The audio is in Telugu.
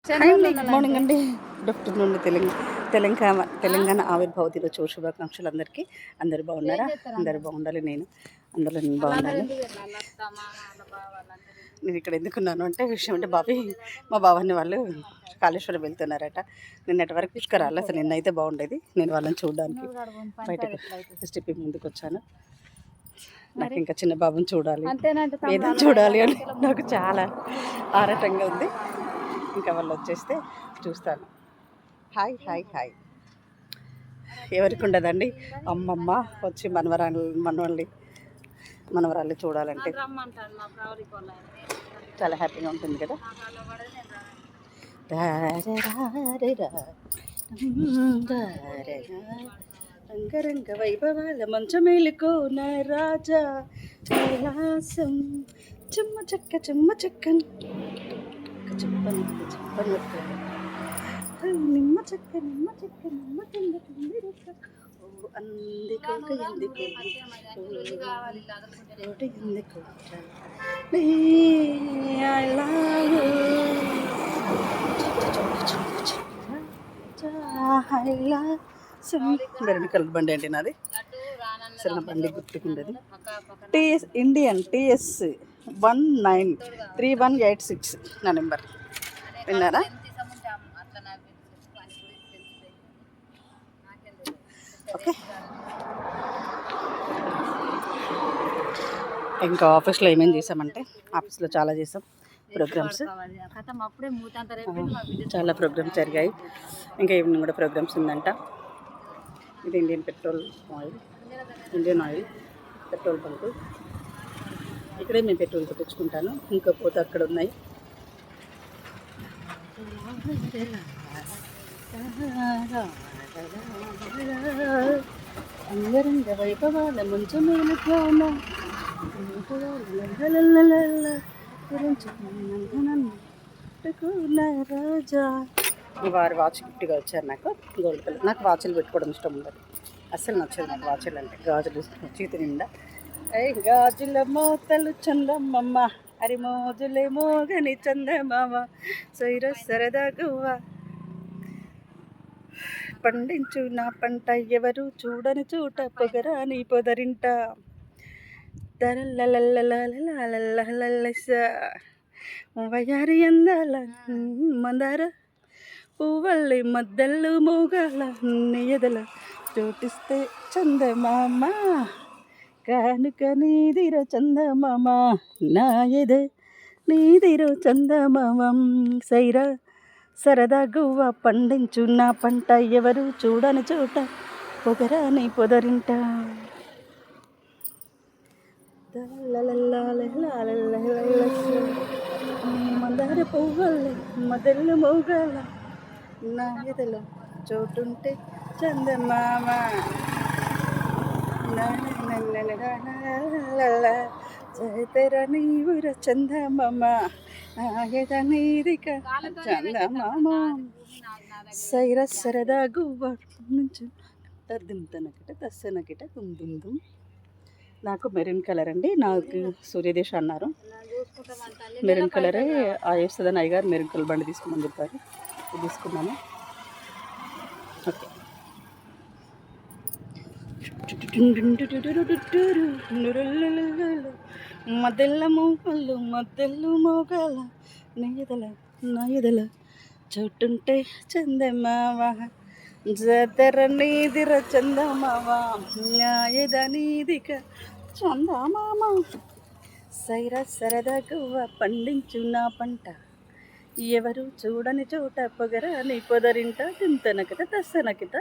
గుడ్ మార్నింగ్ అండి. Good afternoon. తెలంగాణ ఆవిర్భావ దినోత్సవ శుభాకాంక్షలు అందరికీ. అందరు బాగున్నారా? అందరు బాగుండాలి. నేను బాగున్నాను. నేను ఇక్కడ ఎందుకున్నాను అంటే విషయం అంటే మా బాబాని వాళ్ళు కాళేశ్వరం వెళ్తున్నారట. నిన్నటి వరకు పుష్కరాలు అసలు నిన్నైతే బాగుండేది. నేను వాళ్ళని చూడడానికి బయటకు స్టెప్ ముందుకు వచ్చాను. నాకు ఇంకా చిన్న బాబుని చూడాలి, ఏదైనా చూడాలి అని నాకు చాలా ఆరాటంగా ఉంది. ఇంకా వాళ్ళు వచ్చేస్తే చూస్తాను. Hi hi hi. ఎవరికి ఉండదండి అమ్మమ్మ వచ్చి మనవరాళ్ళు చూడాలంటే చాలా హ్యాపీగా ఉంటుంది కదా. రంగరంగ వైభవాల మంచమేలుకోన రాజా కైలాసం చెమ్మ చెక్కని నిమ్మ చెక్క కలర్ బండి అంటే నాది అసలు నా బండి గుర్తుకుండేది. టీఎస్ ఇండియన్ టీఎస్ 193186 నా నెంబర్. విన్నారా? ఓకే. ఇంకా ఆఫీస్లో ఏమేమి చేసామంటే ఆఫీస్లో చాలా చేసాం ప్రోగ్రామ్స్, చాలా ప్రోగ్రామ్స్ జరిగాయి. ఇంకా ఈవినింగ్ కూడా ప్రోగ్రామ్స్ ఉందంట. ఇది ఇండియన్ ఆయిల్ పెట్రోల్ బంకు. ఇక్కడే మేము పెట్రోల్ కొట్టించుకుంటాను. ఇంకా పోతే అక్కడ ఉన్నాయి. అంగరంగ వైభవాల ముంచమేలుకోన రాజా. మీ వారు వాచ్ గిఫ్ట్గా వచ్చారు నాకు, గోల్డ్ కలర్. నాకు వాచ్లు పెట్టుకోవడం ఇష్టం ఉండదు, అస్సలు నచ్చదు నాకు వాచ్లు అంటే. గాజులు చేతి నిండా గాజుల మోతలు చందమ్మ, అరి మోజులే మోగని చందమామ, సరదా గువ్వ పండించు నా పంట, ఎవరు చూడని చోట పొగరాని పొదరింట, వయారి అందాల మందార పువ్వల్లి మద్దళ్ళు మోగాల ఎదల చోటిస్తే చందమామ, కానుక నీదిరో చందమామ, నా ఎద నీదిరో చందమామ, సరదా గువ్వ పండించు నా పంట, ఎవరు చూడని చోట పొగరాని పొదరింట, మందార పువ్వుల్ని మదళ్ళు మోగాల నా ఎదలో చోటుంటే చందమామ, తెర నీవుర చందమామ, నా ఎద నీదిక చందమామ, సరదా గువ్వ నుంచి తద్దుంతనకిట తస్సనకిట దుమ్. నాకు మెరూన్ కలర్ అండి. నాకు సూర్యదేశ అన్నారు, మెరూన్ కలరే వేస్తుందని అయ్యగారు మెరూన్ కలర్ బండి తీసుకోమని చెప్పారు. తీసుకున్నాను. ఓకే. మద్దెళ్ళు మోగాల నయదల చోటుంటే చందమామ, జతర నీదిర చందమామ, నాయద నీదిక చందమామ, సరదా గువ్వ పండించు నా పంట, ఎవరు చూడని చోట పొగరాని పొదరింట, తింతనకిట తస్సనకిట